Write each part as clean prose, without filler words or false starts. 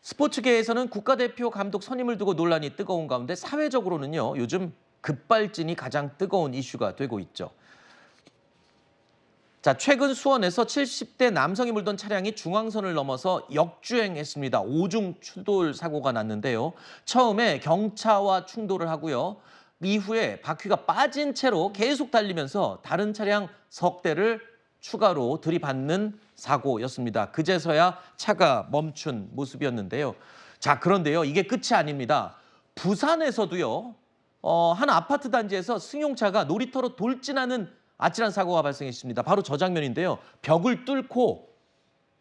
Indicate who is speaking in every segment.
Speaker 1: 스포츠계에서는 국가대표 감독 선임을 두고 논란이 뜨거운 가운데 사회적으로는요, 요즘 급발진이 가장 뜨거운 이슈가 되고 있죠. 자, 최근 수원에서 70대 남성이 몰던 차량이 중앙선을 넘어서 역주행했습니다. 오중 추돌 사고가 났는데요. 처음에 경차와 충돌을 하고요. 이후에 바퀴가 빠진 채로 계속 달리면서 다른 차량 석 대를 추가로 들이받는 사고였습니다. 그제서야 차가 멈춘 모습이었는데요. 자, 그런데요, 이게 끝이 아닙니다. 부산에서도요, 한 아파트 단지에서 승용차가 놀이터로 돌진하는 아찔한 사고가 발생했습니다. 바로 저 장면인데요. 벽을 뚫고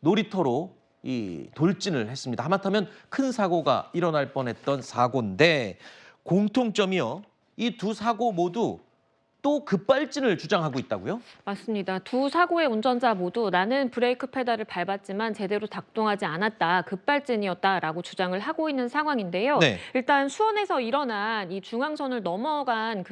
Speaker 1: 놀이터로 돌진을 했습니다. 하마터면 큰 사고가 일어날 뻔했던 사고인데 공통점이요. 이 두 사고 모두 또 급발진을 주장하고 있다고요?
Speaker 2: 맞습니다. 두 사고의 운전자 모두 나는 브레이크 페달을 밟았지만 제대로 작동하지 않았다, 급발진이었다라고 주장을 하고 있는 상황인데요.
Speaker 1: 네.
Speaker 2: 일단 수원에서 일어난 이 중앙선을 넘어간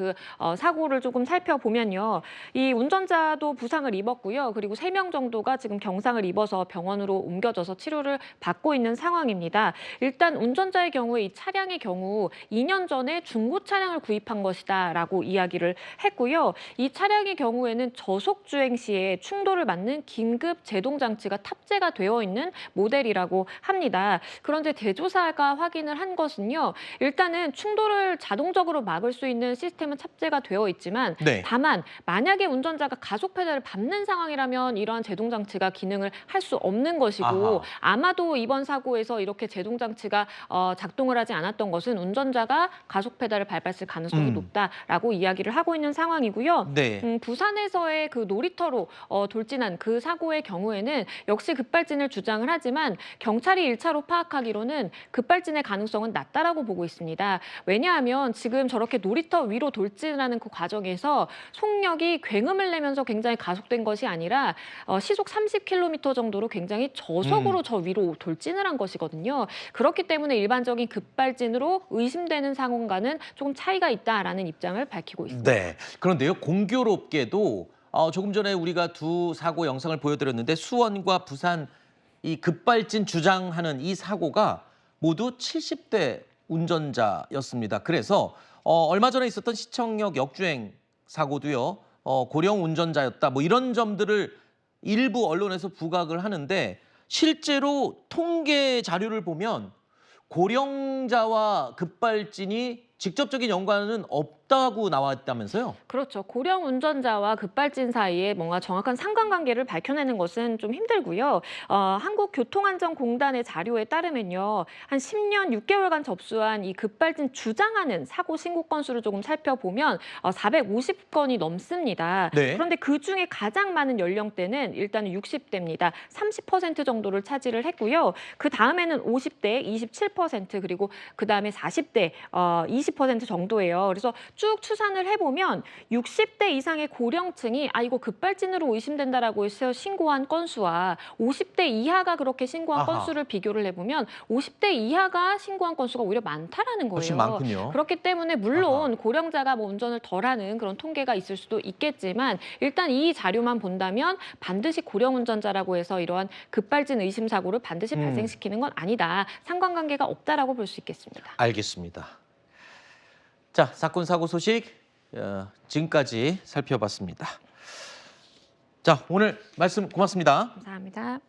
Speaker 2: 사고를 조금 살펴보면요. 이 운전자도 부상을 입었고요. 그리고 3명 정도가 지금 경상을 입어서 병원으로 옮겨져서 치료를 받고 있는 상황입니다. 일단 운전자의 경우에 이 차량의 경우 2년 전에 중고 차량을 구입한 것이다라고 이야기를 했고 이 차량의 경우에는 저속 주행 시에 충돌을 막는 긴급 제동 장치가 탑재가 되어 있는 모델이라고 합니다. 그런데 대조사가 확인을 한 것은요. 일단은 충돌을 자동적으로 막을 수 있는 시스템은 탑재가 되어 있지만
Speaker 1: 네.
Speaker 2: 다만 만약에 운전자가 가속 페달을 밟는 상황이라면 이러한 제동 장치가 기능을 할 수 없는 것이고
Speaker 1: 아하.
Speaker 2: 아마도 이번 사고에서 이렇게 제동 장치가 작동을 하지 않았던 것은 운전자가 가속 페달을 밟았을 가능성이 높다라고 이야기를 하고 있는 상황이고요.
Speaker 1: 네.
Speaker 2: 부산에서의 그 놀이터로 돌진한 그 사고의 경우에는 역시 급발진을 주장을 하지만 경찰이 1차로 파악하기로는 급발진의 가능성은 낮다라고 보고 있습니다. 왜냐하면 지금 저렇게 놀이터 위로 돌진하는 그 과정에서 속력이 굉음을 내면서 굉장히 가속된 것이 아니라 시속 30km 정도로 굉장히 저속으로 저 위로 돌진을 한 것이거든요. 그렇기 때문에 일반적인 급발진으로 의심되는 상황과는 조금 차이가 있다라는 입장을 밝히고 있습니다.
Speaker 1: 네. 그런데요, 공교롭게도 조금 전에 우리가 두 사고 영상을 보여드렸는데 수원과 부산 이 급발진 주장하는 이 사고가 모두 70대 운전자였습니다. 그래서 얼마 전에 있었던 시청역 역주행 사고도요, 고령 운전자였다, 뭐 이런 점들을 일부 언론에서 부각을 하는데 실제로 통계 자료를 보면 고령자와 급발진이 직접적인 연관은 없다고 나와 있다면서요?
Speaker 2: 그렇죠. 고령 운전자와 급발진 사이에 뭔가 정확한 상관관계를 밝혀내는 것은 좀 힘들고요. 한국교통안전공단의 자료에 따르면요. 한 10년 6개월간 접수한 이 급발진 주장하는 사고 신고 건수를 조금 살펴보면 450건이 넘습니다.
Speaker 1: 네.
Speaker 2: 그런데 그중에 가장 많은 연령대는 일단은 60대입니다. 30% 정도를 차지를 했고요. 그 다음에는 50대 27%, 그리고 그 다음에 40대 20% 정도예요. 그래서 쭉 추산을 해보면 60대 이상의 고령층이 이거 급발진으로 의심된다라고 해서 신고한 건수와 50대 이하가 그렇게 신고한
Speaker 1: 아하.
Speaker 2: 건수를 비교를 해보면 50대 이하가 신고한 건수가 오히려 많다라는 거예요.
Speaker 1: 훨씬 많군요.
Speaker 2: 그렇기 때문에 물론
Speaker 1: 아하.
Speaker 2: 고령자가 뭐 운전을 덜하는 그런 통계가 있을 수도 있겠지만 일단 이 자료만 본다면 반드시 고령 운전자라고 해서 이러한 급발진 의심 사고를 반드시 발생시키는 건 아니다. 상관관계가 없다라고 볼 수 있겠습니다.
Speaker 1: 알겠습니다. 자, 사건 사고 소식 지금까지 살펴봤습니다. 자, 오늘 말씀 고맙습니다.
Speaker 2: 감사합니다.